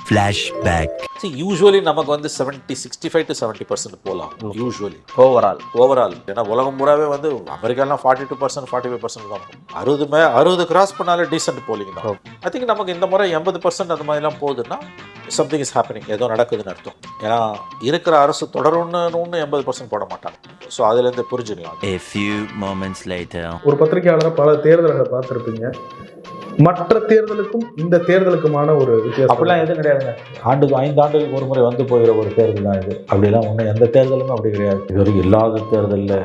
Flashback. Usually நமக்கு வந்து 65 to 70% போகலாம் யூஸ்வலி ஓவரால். ஏன்னா உலகம் பூராவே வந்து அமெரிக்காலாம் 42% 45% தான். 60 கிராஸ் பண்ணாலே டீசென்ட் போலிங் தான். ஐ திங்க் நமக்கு இந்த முறை 80% அந்த மாதிரிலாம் போகுதுன்னா சம்திங் இஸ் ஹேப்பனிங், ஏதோ நடக்குதுன்னு அர்த்தம். ஏன்னா இருக்கிற அரசு தொடரும்னு 80% போட மாட்டாங்க. ஸோ அதுலேருந்து புரிஞ்சுக்கலாம். A few moments later. ஒரு பத்திரிகையாளர் பல தேர்தல்களை பார்த்துருப்பீங்க. மற்ற தேர்தலுக்கும் இந்த தேர்தலுக்குமான ஒரு வித்தியாசம் அப்படிலாம் எதுவும் கிடையாதுங்க. 5 ஆண்டுகளுக்கு ஒரு முறை வந்து போகிற ஒரு தேர்தல் தான் இது. அப்படிலாம் ஒன்றும் எந்த தேர்தலுமே அப்படி கிடையாது. இதுவரைக்கும் இல்லாத தேர்தலில்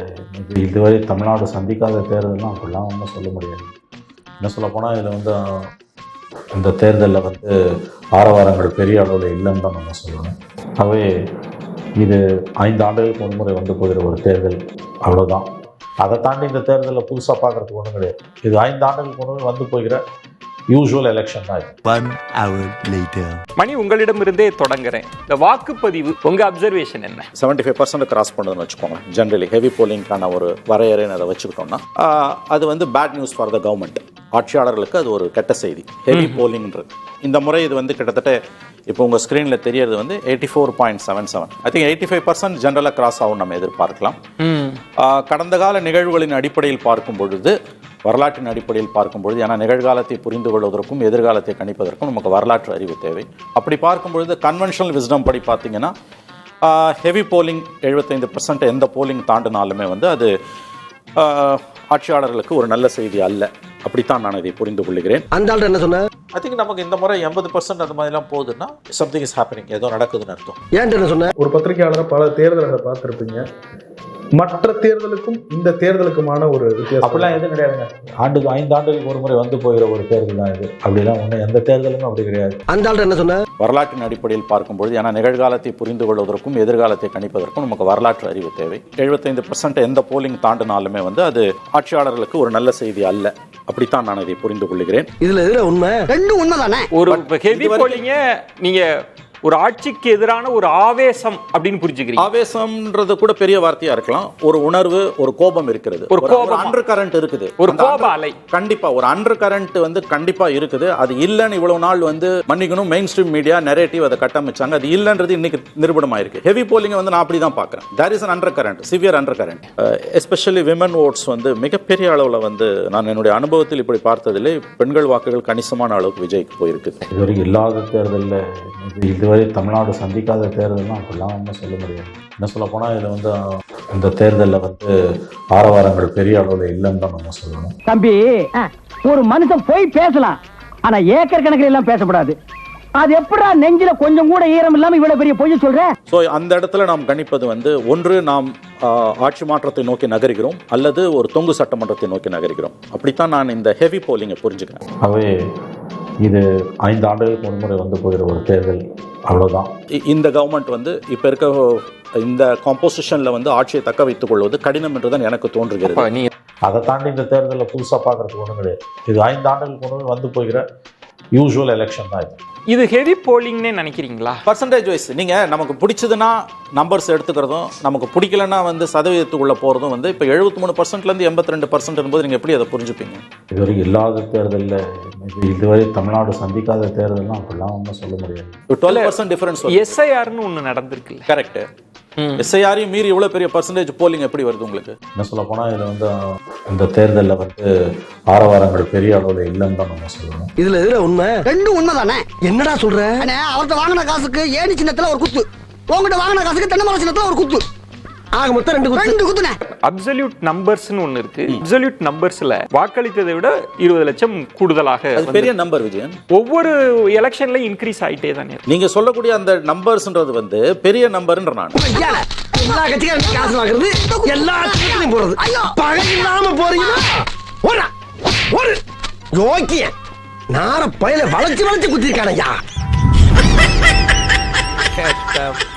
இதுவரை தமிழ்நாடு சந்திக்காத தேர்தல்லாம் அப்படிலாம் ஒன்றும் சொல்ல முடியாது. என்ன சொல்ல போனால் இதில் வந்து இந்த தேர்தலில் வந்து ஆரவாரங்கள் பெரிய அளவில் இல்லைன்னு தான் நம்ம சொல்லணும். ஆகவே இது 5 ஆண்டுகளுக்கு ஒரு முறை வந்து போகிற ஒரு தேர்தல், அவ்வளோதான். அதை தாண்டி இந்த தேர்தலில் புதுசாக பார்க்குறதுக்கு ஒன்றும் கிடையாது. இது 5 ஆண்டுகளுக்கு ஒரு முறை வந்து போகிற யூஸ்வல் எலெக்ஷன் தான் இது. 1 hour later. மணி, உங்களிடமிருந்தே தொடங்குறேன். இந்த வாக்குப்பதிவு உங்கள் அப்சர்வேஷன் என்ன? 75% கிராஸ் பண்ணுதுன்னு வச்சுக்கோங்க. ஜென்ரலி ஹெவி போலிங்கான ஒரு வரையறைன்னு அதை வச்சுக்கிட்டோம்னா அது வந்து bad news for the government. ஆட்சியாளர்களுக்கு அது ஒரு கெட்ட செய்தி. ஹெவி போலிங்ன்றது இந்த முறை இது வந்து கிட்டத்தட்ட இப்போ உங்கள் ஸ்க்ரீனில் தெரியறது வந்து 84.77. ஐ திங்க் 85% ஜென்ரலாக கிராஸ் ஆகும் நம்ம எதிர்பார்க்கலாம். கடந்த கால நிகழ்வுகளின் அடிப்படையில் பார்க்கும் பொழுது, வரலாற்றின் அடிப்படையில் பார்க்கும் பொழுது, ஏன்னா நிகழ்காலத்தை புரிந்து கொள்வதற்கும் எதிர்காலத்தை கணிப்பதற்கும் நமக்கு வரலாற்று அறிவு தேவை. அப்படி பார்க்கும் பொழுது கன்வென்ஷனல் விஸ்டம் படி பார்த்தீங்கன்னா ஹெவி போலிங் 75% எந்த போலிங் தாண்டினாலுமே வந்து அது ஆட்சியாளர்களுக்கு ஒரு நல்ல செய்தி அல்ல. அப்படித்தான் நான் இதை புரிந்து கொள்கிறேன். அந்த ஆள் என்ன சொன்ன? ஐ திங்க் நமக்கு இந்த முறை 80% அந்த மாதிரிலாம் போகுதுன்னா சம்திங் இஸ் ஹேப்பனிங், ஏதோ நடக்குதுன்னு அர்த்தம். ஏன் என்ன சொன்ன? ஒரு பத்திரிகையாளர் பல தேர்தல்களை பார்த்துருப்பீங்க. மற்ற தேர்தலுக்கும் இந்த தேர்தலுக்குமான ஒரு வித்தியாசம் அப்படிலாம் எதுவும் கிடையாதுங்க. 5 ஆண்டுகளுக்கு ஒரு முறை வந்து போகிற ஒரு தேர்தல் தான் இது. அப்படிலாம் ஒன்றும் எந்த தேர்தலுமே அப்படி கிடையாது. அந்த ஆள் என்ன சொன்ன? வரலாற்றின் அடிப்படையில் பார்க்கும் பொழுது, ஏன்னா நிகழ்காலத்தை புரிந்து கொள்வதற்கும் எதிர்காலத்தை கணிப்பதற்கும் நமக்கு வரலாற்று அறிவு தேவை. 75% எந்த போலிங் தாண்டினாலுமே வந்து அது ஆட்சியாளர்களுக்கு ஒரு நல்ல செய்தி அல்ல. அப்படித்தான் நான் இதை புரிந்து கொள்கிறேன். இதுல எதுல உண்மை? ரெண்டும் உண்மைதானே. ஒரு ஹெவி போலிங்க நீங்க ஒரு ஆட்சிக்கு எதிரான ஒரு ஆவேசம் அப்படின்னு புரிஞ்சுக்கிறீங்க? ஆவேசம்ன்றது கூட பெரிய வார்த்தையா இருக்கலாம். ஒரு உணர்வு, ஒரு கோபம் இருக்கிறது, ஒரு அண்டர் கரண்ட் இருக்குது, ஒரு கோப அலை. கண்டிப்பா ஒரு அண்டர் கரண்ட் வந்து கண்டிப்பா இருக்குது. அது இல்லைன்னு இவ்வளவு நாள் வந்து மன்னிக்கணும் மெயின் ஸ்ட்ரீம் மீடியா நரேட்டிவ் அதை கட்டமைச்சாங்க. அது இல்லைன்றது இன்னைக்கு நிரூபணமாயிருக்கு. ஹெவி போலிங் வந்து நான் அப்படி தான் பார்க்குறேன். There is an undercurrent, severe undercurrent. Especially women votes வந்து மிகப்பெரிய அளவில் வந்து நான் என்னுடைய அனுபவத்தில் இப்படி பார்த்ததில்லை. பெண்கள் வாக்குகள் கணிசமான அளவுக்கு விஜய்க்கு போயிருக்குது. இதுவரைக்கும் இல்லாத தேர்தலில் இதுவரை தமிழ்நாடு சந்திக்காத தேர்தல்லாம் அப்படிலாம் ஒன்றும் சொல்ல முடியாது. என்ன சொல்ல போனால் இதில் வந்து இந்த தேர்தலில் வந்து ஆரவாரங்கள் பெரிய அளவில் இல்லைன்னு தான் நம்ம சொல்லணும். தம்பி, ஒரு மனுஷன் போய் பேசலாம், ஆனா ஏக்கர் கணக்கில் எல்லாம் பேசக்கூடாது. அது எப்படா நெஞ்சில கொஞ்சம் கூட ஈரம் இல்லாம இவ்வளவு பெரிய பொய் சொல்ற? ஸோ அந்த இடத்துல நாம் கணிப்பது வந்து ஒன்று நாம் ஆட்சி மாற்றத்தை நோக்கி நகர்கிறோம், அல்லது ஒரு தொங்கு சட்டமன்றத்தை நோக்கி நகர்கிறோம். அப்படித்தான் நான் இந்த ஹெவி போலிங்கை புரிஞ்சுக்கிறேன். ஆகவே இது 5 ஆண்டுகளுக்கு ஒரு முறை வந்து போகிற ஒரு தேர்தல், அவ்வளோதான். இந்த கவர்மெண்ட் வந்து இப்போ இருக்க இந்த காம்போசிஷனில் வந்து ஆட்சியை தக்க வைத்துக் கொள்வது கடினம் என்றுதான் எனக்கு தோன்றுகிறது. அதை தாண்டி இந்த தேர்தலில் புதுசாக பார்க்குறதுக்கு ஒன்றும் கிடையாது. இது 5 ஆண்டுகளுக்கு ஒரு முறை வந்து போகிற யூஸ்வல் எலெக்ஷன் தான் இது. இது ஹெவி போலிங்னே நினைக்கிறீங்களா? பர்சன்டேஜ் வைஸ் நீங்கள் நமக்கு பிடிச்சதுன்னா நம்பர்ஸ் எடுத்துக்கிறதும், நமக்கு பிடிக்கலன்னா வந்து சதவீதத்துக்குள்ளே போகிறதும் வந்து இப்போ 73%லேருந்து 82% என்பது நீங்கள் எப்படி அதை புரிஞ்சுப்பீங்க? இதுவரைக்கும் இல்லாத தேர்தலில் இதுவரை தமிழ்நாடு சந்திக்காத தேர்தல்லாம் அப்படிலாம் ஒன்றும் சொல்ல முடியாது. 12% டிஃபரன்ஸ். எஸ்ஐஆர்னு ஒன்று நடந்திருக்கு. கரெக்ட். எஸ்ஐஆரையும் மீறி இவ்வளோ பெரிய பர்சன்டேஜ் போலிங் எப்படி வருது உங்களுக்கு? என்ன சொல்ல போனால் இதில் வந்து இந்த தேர்தலில் வந்து ஆரவாரங்கள் பெரிய அளவில் இல்லைன்னு தான் நம்ம சொல்லணும். இதுல எதுல உண்மை? ரெண்டும் உண்மைதானே. என்னடா சொல்ற? அவர்கிட்ட வாங்கின காசுக்கு ஏணி சின்னத்துல ஒரு குத்து, உங்ககிட்ட வாங்கின காசுக்கு தென்னை மரம் சின்னத்துல ஒரு குத்து. ஆக மொத்தம் 2 குத்துனே. அப்சல்யூட் நம்பர்ஸ்னு ஒன்று இருக்கு. அப்சல்யூட் நம்பர்ஸ்ல வாக்களித்ததை விட 20 லட்சம் கூடுதலாக பெரிய நம்பர் விஜயன். ஒவ்வொரு எலெக்ஷன்ல இன்க்ரீஸ் ஆயிட்டே தானே. நீங்க சொல்லக்கூடிய அந்த நம்பர்ஸ்ன்றது வந்து பெரிய நம்பர்ன்ற நான் எல்லா கட்சிக்காரும் காசு வாங்குறது, எல்லா கட்சியும் போறது. பகை இல்லாம போறீங்க. ஒரு யோக்கிய நார பையில வளைச்சு குத்திருக்கானையா.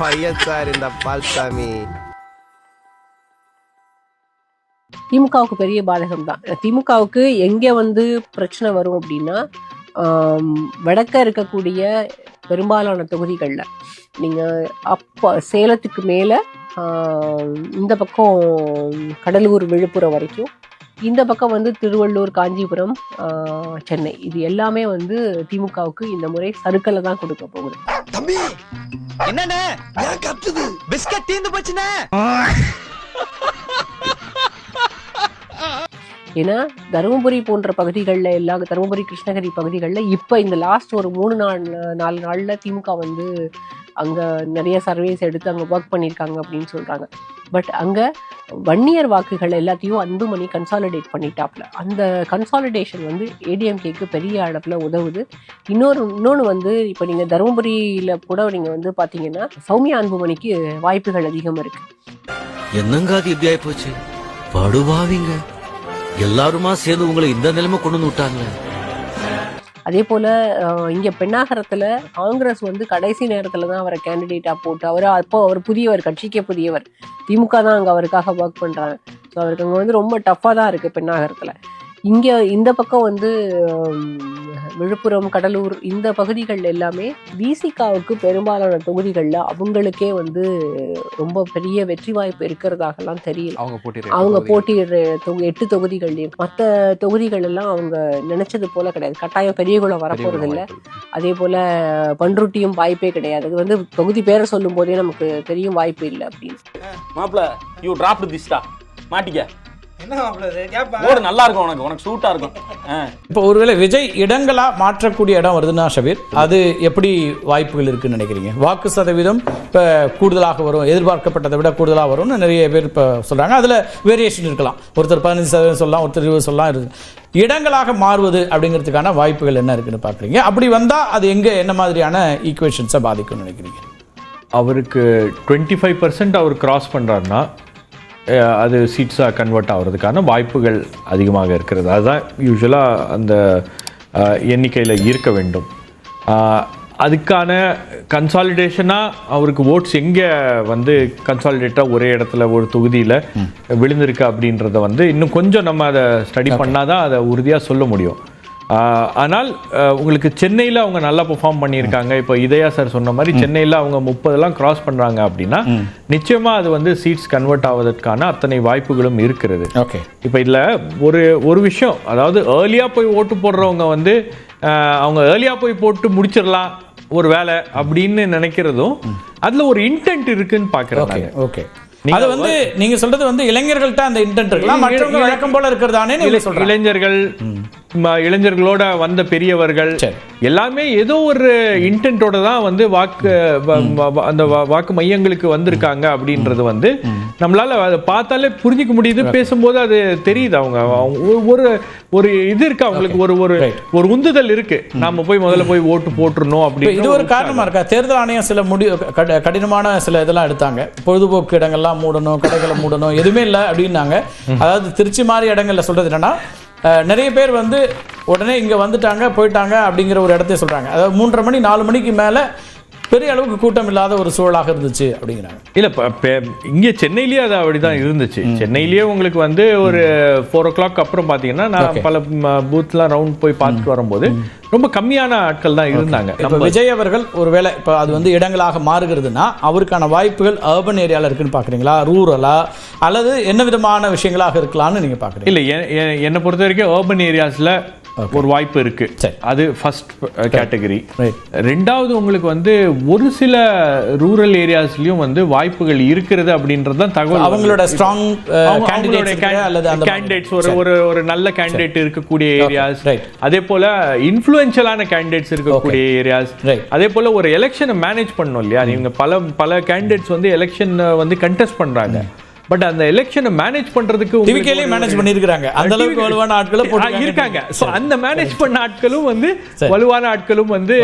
பையன் சார் இந்த பால்சாமி. திமுகவுக்கு பெரிய பாதகம் தான். திமுகவுக்கு எங்கே வந்து பிரச்சனை வரும் அப்படின்னா, வடக்க இருக்கக்கூடிய பெரும்பாலான தொகுதிகளில் நீங்கள் அப்போ சேலத்துக்கு மேலே இந்த பக்கம் கடலூர் விழுப்புரம் வரைக்கும் இந்த பக்கம் வந்து திருவள்ளூர், காஞ்சிபுரம், சென்னை, இது எல்லாமே வந்து திமுகவுக்கு இந்த முறை சறுக்கலை தான் கொடுக்க போகுது. தம்பி என்னண்ணே ஏன் கத்துது? பிஸ்கட் தீந்து போச்சுண்ணே. ஏன்னா தருமபுரி போன்ற பகுதிகளில் எல்லாம், தருமபுரி, கிருஷ்ணகிரி பகுதிகளில் இப்போ இந்த லாஸ்ட் ஒரு 4 நாளில் திமுக வந்து அங்கே நிறைய சர்வேஸ் எடுத்து அங்கே ஒர்க் பண்ணியிருக்காங்க அப்படின்னு சொல்கிறாங்க. பட் அங்கே வன்னியர் வாக்குகள் எல்லாத்தையும் அன்புமணி கன்சாலிடேட் பண்ணிட்டாப்ல. அந்த கன்சாலிடேஷன் வந்து ஏடிஎம்கேக்கு பெரிய அளவில் உதவுது. இன்னொன்று வந்து இப்போ நீங்கள் தருமபுரியில் கூட நீங்கள் வந்து பார்த்தீங்கன்னா சௌமியா அன்புமணிக்கு வாய்ப்புகள் அதிகம் இருக்குது. என்னங்க அது எப்படி ஆயிப்போச்சு? படுவாவிங்க எல்லாருமா சேர்ந்து உங்களை இந்த நிலைமை கொண்டு வந்து விட்டாங்க. அதே போல் இங்கே பெண்ணாகரத்தில் காங்கிரஸ் வந்து கடைசி நேரத்தில் தான் அவரை கேண்டிடேட்டாக போட்டு அவர் புதியவர், கட்சிக்கே புதியவர், திமுக தான் அங்கே அவருக்காக ஒர்க் பண்ணுறாங்க. ஸோ அவருக்கு அங்கே வந்து ரொம்ப டஃப்பாக தான் இருக்குது பெண்ணாகரத்தில். இங்கே இந்த பக்கம் வந்து விழுப்புரம், கடலூர் இந்த பகுதிகள் எல்லாமே விசிகாவுக்கு பெரும்பாலான தொகுதிகளில் அவங்களுக்கே வந்து ரொம்ப பெரிய வெற்றி வாய்ப்பு இருக்கிறதாகலாம் தெரியல. அவங்க போட்டியிடுற 8 தொகுதிகள்லையும் மற்ற தொகுதிகள் எல்லாம் அவங்க நினைச்சது போல கிடையாது. கட்டாயம் பெரியகுளம் வரப்போறது இல்லை. அதே போல பண்ருட்டியும் வாய்ப்பே கிடையாது. அது வந்து தொகுதி பேரை சொல்லும் போதே நமக்கு தெரியும் வாய்ப்பு இல்லை அப்படின்னு. மாப்ள யூ டிராப் திஸ்டா மாட்டிக்க. நல்லா இருக்கும், உனக்கு சூட்டா இருக்கும். இப்போ ஒருவேளை விஜய் இடங்களா மாற்றக்கூடிய இடம் வருதுன்னா ஷபீர், அது எப்படி வாய்ப்புகள் இருக்குன்னு நினைக்கிறீங்க? வாக்கு சதவீதம் இப்போ கூடுதலாக வரும், எதிர்பார்க்கப்பட்டதை விட கூடுதலாக வரும்னு நிறைய பேர் இப்போ சொல்றாங்க. அதுல வேரியேஷன் இருக்கலாம், ஒருத்தர் 15% சொல்லலாம், ஒருத்தர் 20 சொல்லலாம். இருக்கு இடங்களாக மாறுவது அப்படிங்கிறதுக்கான வாய்ப்புகள் என்ன இருக்குன்னு பார்க்குறீங்க? அப்படி வந்தா அது எங்க என்ன மாதிரியான ஈக்குவேஷன்ஸை பாதிக்கும்னு நினைக்கிறீங்க? அவருக்கு 25% அவர் கிராஸ் பண்றாருன்னா அது சீட்ஸாக கன்வெர்ட் ஆகிறதுக்கான வாய்ப்புகள் அதிகமாக இருக்கிறது. அதுதான் யூஸ்வலாக அந்த எண்ணிக்கையில் இருக்க வேண்டும். அதுக்கான கன்சாலிடேஷனாக அவருக்கு ஓட்ஸ் எங்கே வந்து கன்சாலிடேட்டாக ஒரே இடத்துல ஒரு தொகுதியில் விழுந்திருக்கு அப்படின்றத வந்து இன்னும் கொஞ்சம் நம்ம அதை ஸ்டடி பண்ணால் தான் அதை உறுதியாக சொல்ல முடியும். ஆனால் உங்களுக்கு சென்னையில் அவங்க நல்லா பெர்ஃபார்ம் பண்ணியிருக்காங்க. இப்போ இதயா சார் சொன்ன மாதிரி சென்னையில் அவங்க 30 கிராஸ் பண்ணுறாங்க அப்படின்னா நிச்சயமாக அது வந்து சீட்ஸ் கன்வெர்ட் ஆவதற்கான அத்தனை வாய்ப்புகளும் இருக்கிறது. ஓகே, இப்போ இதில் ஒரு விஷயம், அதாவது ஏர்லியாக போய் ஓட்டு போடுறவங்க வந்து அவங்க ஏர்லியாக போய் போட்டு முடிச்சிடலாம் ஒரு வேலை அப்படின்னு நினைக்கிறதும் அதில் ஒரு இன்டென்ட் இருக்குன்னு பார்க்குறாங்க. ஓகே, அது வந்து நீங்க சொல்றது வந்து இளைஞர்கள்ட்ட அந்த இன்டென்ட் இருக்கலாம், மற்றவங்க வழக்கம் போல இருக்கிறதானே நீங்க சொல்றீங்க. இளைஞர்களோட வந்த பெரியவர்கள் எல்லாமே ஏதோ ஒரு இன்டென்ட்டோட தான் வந்து அந்த வாக்கு மையங்களுக்கு வந்திருக்காங்க அப்படின்றது வந்து நம்மளால அதை பார்த்தாலே புரிஞ்சிக்க முடியுது. பேசும்போது அது தெரியுது. அவங்க ஒரு இது இருக்கு, அவங்களுக்கு ஒரு உந்துதல் இருக்கு, நாம போய் முதல்ல போய் ஓட்டு போட்டுறணும் அப்படின்னு. இது ஒரு காரணமா இருக்கா? தேர்தல் ஆணையம் சில கடினமான சில இதெல்லாம் எடுத்தாங்க. பொழுதுபோக்கு இடங்கள்லாம் மூடணும், கடைகளை மூடணும், எதுவுமே இல்லை அப்படின்னாங்க. அதாவது திருச்சி மாதிரி இடங்கள்ல சொல்றது என்னன்னா, நிறைய பேர் வந்து உடனே இங்கே வந்துட்டாங்க போயிட்டாங்க அப்படிங்கிற ஒரு இடத்தையே சொல்கிறாங்க. அதாவது 3:30 மணி 4 மணிக்கு மேலே பெரிய அளவுக்கு கூட்டம் இல்லாத ஒரு சூழலாக இருந்துச்சு அப்படிங்கிறாங்க. இல்லை, இங்கே சென்னையிலேயே அது அப்படிதான் இருந்துச்சு. சென்னையிலேயே உங்களுக்கு வந்து ஒரு 4 o'clock அப்புறம் பார்த்தீங்கன்னா நான் பல பூத்லாம் ரவுண்ட் போய் பார்த்துட்டு வரும்போது ரொம்ப கம்மியான ஆட்கள் தான் இருந்தாங்க. இப்போ விஜய் அவர்கள் ஒருவேளை இப்போ அது வந்து இடங்களாக மாறுகிறதுனா அவருக்கான வாய்ப்புகள் அர்பன் ஏரியாவில் இருக்குன்னு பார்க்குறீங்களா, ரூரலா, அல்லது என்ன விதமான விஷயங்களாக இருக்கலாம்னு நீங்கள் பார்க்குறீங்க? இல்லை, என்னை பொறுத்த வரைக்கும் அர்பன் ஏரியாஸில் ஒரு வாய்ப்பு இருக்கு. அது ஃபர்ஸ்ட் கேட்டகரி. ரெண்டாவது உங்களுக்கு வந்து ஒரு சில ரூரல் ஏரியாஸ்லயும் வந்து வாய்ப்புகள் இருக்கிறது அப்படின்றது தான் தகவல். அவங்களோட ஸ்ட்ராங் கேண்டிடேட்ஸ், ஒரு நல்ல கேண்டிடேட் இருக்கக்கூடிய ஏரியாஸ், அதே போல இன்ஃப்ளூயன்ஷியலான கேண்டிடேட்ஸ் இருக்கக்கூடிய ஏரியாஸ், அதே போல ஒரு எலெக்ஷனை மேனேஜ் பண்ணணும் இல்லையா? இவங்க பல கேண்டிடேட்ஸ் வந்து எலெக்ஷன் வந்து கண்டெஸ்ட் பண்றாங்க. பட் அந்த எலெக்ஷனை மேனேஜ் பண்றதுக்கு டிவிகேல மேனேஜ் பண்ணிருக்காங்க. அந்த அளவுக்கு வலுவான ஆட்களும் இருக்காங்க. சோ அந்த மேனேஜ் பண்ண ஆட்களும் வந்து வலுவான ஆட்களும் வந்து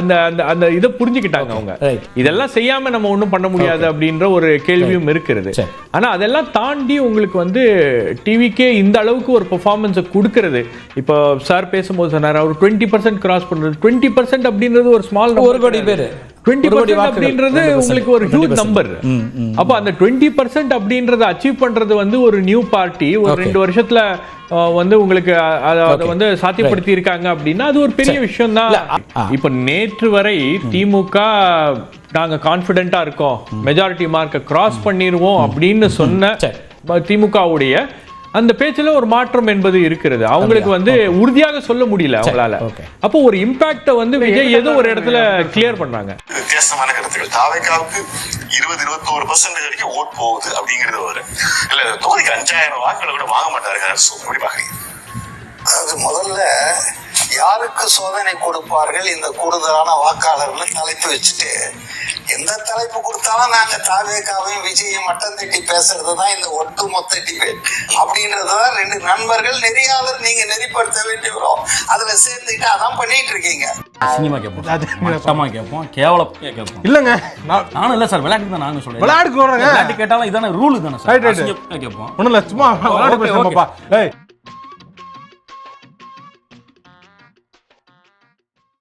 அந்த அந்த இத புரிஞ்சிட்டாங்க அவங்க. இதெல்லாம் செய்யாம நம்ம ஒண்ணும் பண்ண முடியாது அப்படின்ற ஒரு கேள்வியும் இருக்கிறது. ஆனா அதெல்லாம் தாண்டி உங்களுக்கு வந்து டிவிகே இந்த அளவுக்கு ஒரு பெர்ஃபார்மன்ஸ் கொடுக்கிறது. இப்போ சார் பேசும்போது சொன்னார் அவர் 20% கிராஸ் பண்றது. 20% அப்படின்றது ஒரு ஸ்மால், 1 கோடி பேர் 20% அப்படின்றது உங்களுக்கு ஒரு ஹியூஜ் நம்பர். அப்ப அந்த 20% அப்படின்றத அச்சீவ் பண்றது வந்து ஒரு நியூ பார்ட்டி ஒரு 2 வருஷத்துல வந்து உங்களுக்கு அதை வந்து சாத்தியப்படுத்தி இருக்காங்க அப்படின்னா அது ஒரு பெரிய விஷயம் தான். இப்ப நேற்று வரை திமுக நாங்க கான்பிடென்டா இருக்கோம், மெஜாரிட்டி மார்க்கை கிராஸ் பண்ணிடுவோம் அப்படின்னு சொன்ன திமுகவுடைய அந்த பேச்சுல ஒரு மாற்றம் என்பது இருக்கிறது. அவங்களுக்கு வந்து உறுதியாக சொல்ல முடியல அவங்களால. அப்போ ஒரு இம்பாக்ட வந்து விஜய் ஏதோ ஒரு இடத்துல கிளியர் பண்ணாங்க. வித்தியாசமான கருத்துக்கள். தாவேக்காவுக்கு 20-21% வரைக்கும் ஓட் போகுது அப்படிங்கிறது ஒரு இல்ல, தொகுதிக்கு 5000 வாக்குகளை கூட வாங்க மாட்டாருங்க. எப்படி பாக்குறீங்க? அது முதல்ல யாருக்கு சோதனை கொடுப்பார்கள் இந்த கூடுதலான வாக்காளர்கள் தலைப்பு வச்சுட்டு, எந்த தலைப்பு கொடுத்தாலும் நாங்க தாவேக்காவையும் விஜயும் மட்டம் தட்டி பேசுறதுதான் இந்த ஒட்டுமொத்த டிபேட் அப்படின்றதுதான் ரெண்டு நண்பர்கள் நெறியாளர் நீங்க நெறிப்படுத்த வேண்டி வரும். அதுல சேர்ந்துட்டு அதான் பண்ணிட்டு இருக்கீங்க. சினிமா கேட்போம், மட்டமா கேட்போம், கேவலப்பா கேட்போம். இல்லங்க நானும் இல்ல சார், விளையாட்டு தான் நாங்க சொல்றேன். விளையாட்டு கேட்டாலும் இதான ரூல் தானே சார் கேட்போம். ஒண்ணும் இல்ல, சும்மா விளையாட்டு பேசுறோம்ப்பா.